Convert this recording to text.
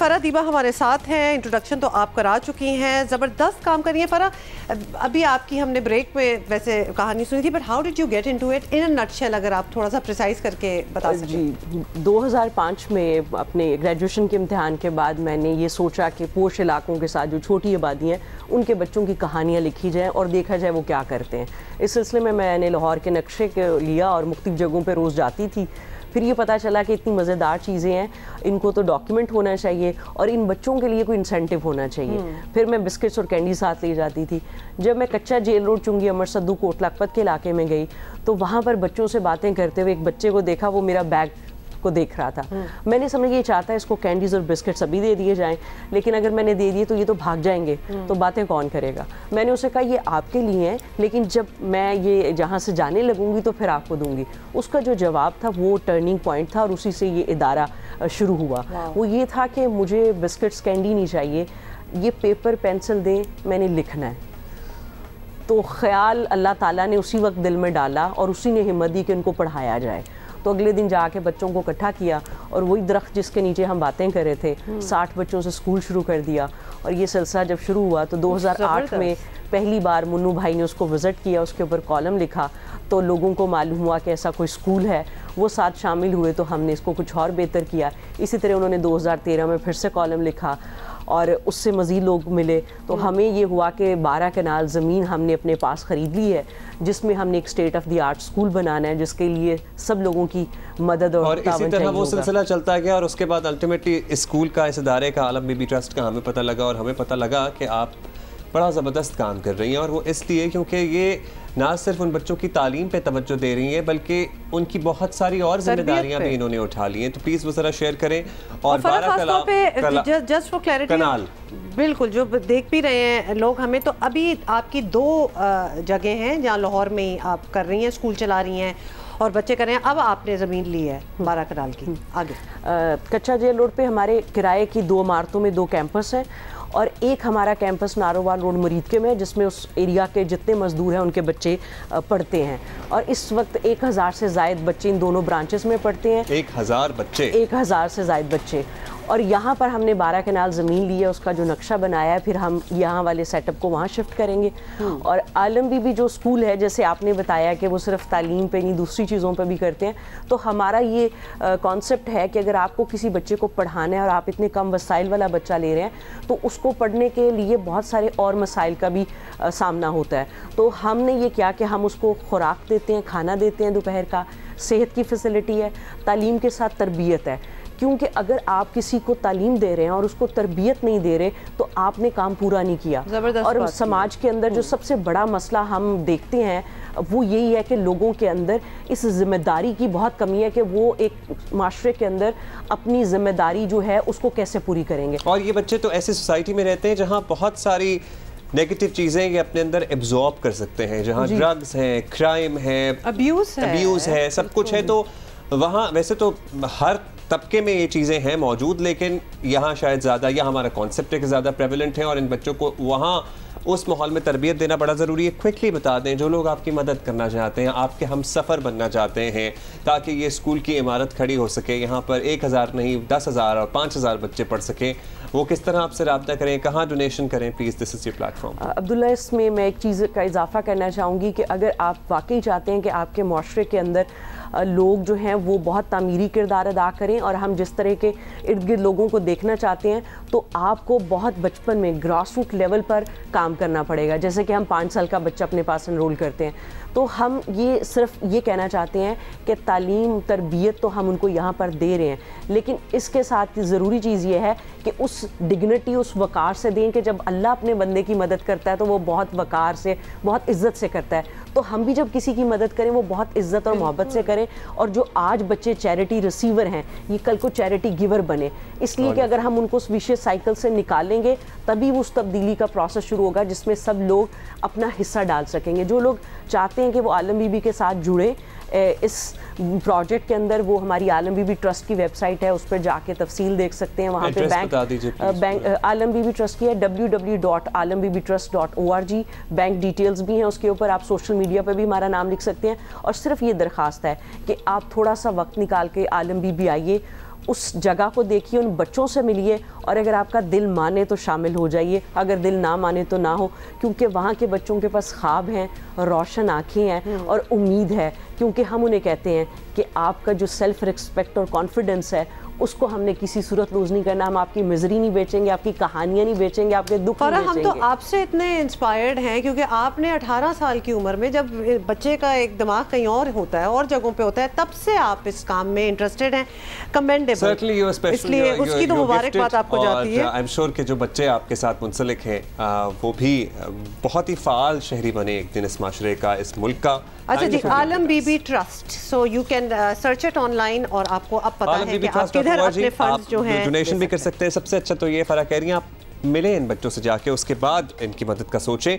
فرح دیبا ہمارے ساتھ ہیں. انٹروڈکشن تو آپ کرا چکی ہیں, زبردست کام کر رہی ہیں فرح. ابھی آپ کی ہم نے بریک میں ویسے کہانی سنی تھی, but how did you get into it in a nutshell, اگر آپ تھوڑا سا پریسائز کر کے بتا سکیں. جی 2005 میں اپنے گریجویشن کے امتحان کے بعد میں نے یہ سوچا کہ پوش علاقوں کے ساتھ جو چھوٹی آبادی ہیں ان کے بچوں کی کہانیاں لکھی جائیں اور دیکھا جائے وہ کیا کرتے ہیں. اس سلسلے میں نے لاہور کے نقشے لیا اور مختلف جگہوں پہ روز جاتی تھی. پھر یہ پتہ چلا کہ اتنی مزیدار چیزیں ہیں, ان کو تو ڈاکیومنٹ ہونا چاہیے اور ان بچوں کے لیے کوئی انسینٹیو ہونا چاہیے. پھر میں بسکٹس اور کینڈی ساتھ لے جاتی تھی. جب میں کچا جیل روڈ چنگی امر سدو کوٹ لکھپت کے علاقے میں گئی تو وہاں پر بچوں سے باتیں کرتے ہوئے ایک بچے کو دیکھا, وہ میرا بیگ کو دیکھ رہا تھا. میں نے سمجھا یہ چاہتا ہے اس کو کینڈیز اور بسکٹس ابھی دے دیے جائیں, لیکن اگر میں نے دے دیے تو یہ تو بھاگ جائیں گے, تو باتیں کون کرے گا. میں نے اسے کہا یہ آپ کے لیے ہیں, لیکن جب میں یہ جہاں سے جانے لگوں گی تو پھر آپ کو دوں گی. اس کا جو جواب تھا وہ ٹرننگ پوائنٹ تھا اور اسی سے یہ ادارہ شروع ہوا. وہ یہ تھا کہ مجھے بسکٹس کینڈی نہیں چاہیے, یہ پیپر پینسل دیں, میں نے لکھنا ہے. تو خیال اللہ تعالیٰ نے اسی وقت دل میں ڈالا اور اسی نے ہمت دی کہ ان کو پڑھایا جائے. تو اگلے دن جا کے بچوں کو اکٹھا کیا اور وہی درخت جس کے نیچے ہم باتیں کر رہے تھے 60 بچوں سے اسکول شروع کر دیا. اور یہ سلسلہ جب شروع ہوا تو 2008 میں پہلی بار منو بھائی نے اس کو وزٹ کیا, اس کے اوپر کالم لکھا تو لوگوں کو معلوم ہوا کہ ایسا کوئی اسکول ہے, وہ ساتھ شامل ہوئے تو ہم نے اس کو کچھ اور بہتر کیا. اسی طرح انہوں نے 2013 میں پھر سے کالم لکھا اور اس سے مزید لوگ ملے. تو ہمیں یہ ہوا کہ 12 کنال زمین ہم نے اپنے پاس خرید لی ہے, جس میں ہم نے ایک state of the art school بنانا ہے, جس کے لیے سب لوگوں کی مدد اور اسی طرح وہ سلسلہ چلتا گیا. اور اس کے بعد الٹیمیٹلی اسکول کا, اس ادارے کا, عالم بی بی ٹرسٹ کا ہمیں پتہ لگا, اور ہمیں پتہ لگا کہ آپ بڑا زبردست کام کر رہی ہیں. اور وہ اس لیے کیونکہ یہ نہ صرف ان بچوں کی تعلیم پہ توجہ دے رہی ہیں بلکہ ان کی بہت ساری اور ذمہ داریاں بھی انہوں نے اٹھا لی ہیں. تو پلیز وہ ذرا شیئر کریں. اور 12 جسٹ فار کلیئرٹی, بالکل جو دیکھ بھی رہے ہیں لوگ ہمیں, تو ابھی آپ کی 2 جگہیں ہیں جہاں لاہور میں ہی آپ کر رہی ہیں, اسکول چلا رہی ہیں اور بچے کر رہے ہیں. اب آپ نے زمین لی ہے 12 کنال کی. آگے کچا جیل روڈ پہ ہمارے کرائے کی 2 عمارتوں میں 2 کیمپس ہیں, اور ایک ہمارا کیمپس نارووال روڈ مریدکے میں, جس میں اس ایریا کے جتنے مزدور ہیں ان کے بچے پڑھتے ہیں. اور اس وقت 1000 سے زائد بچے ان دونوں برانچز میں پڑھتے ہیں. 1000 بچے, 1000 سے زائد بچے. اور یہاں پر ہم نے 12 کنال زمین لی ہے, اس کا جو نقشہ بنایا ہے, پھر ہم یہاں والے سیٹ اپ کو وہاں شفٹ کریں گے. اور عالم بی بی جو اسکول ہے, جیسے آپ نے بتایا کہ وہ صرف تعلیم پہ نہیں دوسری چیزوں پہ بھی کرتے ہیں, تو ہمارا یہ کانسیپٹ ہے کہ اگر آپ کو کسی بچے کو پڑھانا ہے اور آپ اتنے کم وسائل والا بچہ لے رہے ہیں تو اس کو پڑھنے کے لیے بہت سارے اور مسائل کا بھی سامنا ہوتا ہے. تو ہم نے یہ کیا کہ ہم اس کو خوراک دیتے ہیں, کھانا دیتے ہیں دوپہر کا, صحت کی فیسلٹی ہے, تعلیم کے ساتھ تربیت ہے. کیونکہ اگر آپ کسی کو تعلیم دے رہے ہیں اور اس کو تربیت نہیں دے رہے تو آپ نے کام پورا نہیں کیا. اور سماج کے اندر جو سب سے بڑا مسئلہ ہم دیکھتے ہیں وہ یہی ہے کہ لوگوں کے اندر اس ذمہ داری کی بہت کمی ہے کہ وہ ایک معاشرے کے اندر اپنی ذمہ داری جو ہے اس کو کیسے پوری کریں گے. اور یہ بچے تو ایسی سوسائٹی میں رہتے ہیں جہاں بہت ساری نیگیٹو چیزیں یہ اپنے اندر ایبزارب کر سکتے ہیں, جہاں ڈرگز ہیں, کرائم ہے, ابیوز ہے, سب کچھ ہے. تو وہاں ویسے تو ہر طبقے میں یہ چیزیں ہیں موجود, لیکن یہاں شاید زیادہ, یا ہمارا کانسیپٹ ہے کہ زیادہ پریویلنٹ ہے, اور ان بچوں کو وہاں اس ماحول میں تربیت دینا بڑا ضروری ہے. کوئکلی بتا دیں جو لوگ آپ کی مدد کرنا چاہتے ہیں, آپ کے ہم سفر بننا چاہتے ہیں تاکہ یہ اسکول کی عمارت کھڑی ہو سکے, یہاں پر 1000 نہیں 10,000 اور 5,000 بچے پڑھ سکیں, وہ کس طرح آپ سے رابطہ کریں, کہاں ڈونیشن کریں, please this is your platform. Abdullah, اس میں ایک چیز کا اضافہ کرنا چاہوں گی کہ اگر آپ واقعی چاہتے ہیں کہ آپ کے معاشرے کے اندر لوگ جو ہیں وہ بہت تعمیری کردار ادا کریں, اور ہم جس طرح کے ارد گرد لوگوں کو دیکھنا چاہتے ہیں, تو آپ کو بہت بچپن میں گراس روٹ لیول پر کام کرنا پڑے گا. جیسے کہ ہم 5 سال کا بچہ اپنے پاس انرول کرتے ہیں, تو ہم یہ صرف یہ کہنا چاہتے ہیں کہ تعلیم تربیت تو ہم ان کو یہاں پر دے رہے ہیں, لیکن اس کے ساتھ ضروری چیز یہ ہے کہ اس ڈگنیٹی, اس وقار سے دیں کہ جب اللہ اپنے بندے کی مدد کرتا ہے تو وہ بہت وقار سے, بہت عزت سے کرتا ہے. تو ہم بھی جب کسی کی مدد کریں وہ بہت عزت اور محبت سے کریں, اور جو آج بچے چیریٹی ریسیور ہیں یہ کل کو چیریٹی گیور بنے. اس لیے کہ اگر ہم ان کو اس ویشیس سائیکل سے نکالیں گے تبھی وہ اس تبدیلی کا پروسیس شروع ہوگا جس میں سب لوگ اپنا حصہ ڈال سکیں گے. جو لوگ چاہتے ہیں کہ وہ عالم بی بی کے ساتھ جڑیں اس پروجیکٹ کے اندر, وہ ہماری عالم بی بی ٹرسٹ کی ویب سائٹ ہے, اس پر جا کے تفصیل دیکھ سکتے ہیں. وہاں پہ bank Alam be be trust کی ہے www.alambbtrust.org. بینک ڈیٹیلز بھی ہیں اس کے اوپر, آپ سوشل میڈیا پہ بھی ہمارا نام لکھ سکتے ہیں. اور صرف یہ درخواست ہے کہ آپ تھوڑا سا وقت نکال کے عالم بی بی آئیے, اس جگہ کو دیکھیے, ان بچوں سے ملیے, اور اگر آپ کا دل مانے تو شامل ہو جائیے, اگر دل نہ مانے تو نہ ہو, کیونکہ وہاں کے بچوں کے پاس خواب ہیں, روشن آنکھیں ہیں اور امید ہے. کیونکہ ہم انہیں کہتے ہیں کہ آپ کا جو سیلف ریسپیکٹ اور کانفیڈنس ہے اس کو ہم نے کسی صورت لوز نہیں کرنا. ہم آپ کی مزری نہیں بیچیں گے, آپ کی کہانیاں نہیں بیچیں گے, آپ کے دکھ نہیں بیچیں گے. ہم تو آپ سے اتنے انسپائرڈ ہیں کیونکہ آپ نے 18 سال کی عمر میں, جب بچے کا ایک دماغ کہیں اور ہوتا ہے, اور جگہوں پہ ہوتا ہے, تب سے آپ اس کام میں انٹرسٹڈ ہیں. کمینڈیبل, اس لیے اس کی تو مبارکباد آپ کو جاتی ہے. آئی ایم شیور کہ جو بچے آپ کے ساتھ منسلک ہیں وہ بھی بہت ہی فعال شہری بنے ایک دن اس معاشرے کا, اس ملک کا. اچھا جی, Alam be be trust, so you can search it online, اور آپ کو اب پتا ہے کہ آپ کدھر اپنے فنڈز جو ہیں ڈونیشن بھی کر سکتے ہیں. سب سے اچھا تو یہ فرح کہہ رہی ہیں آپ ملیں ان بچوں سے جا کے, اس کے بعد ان کی مدد کا سوچیں.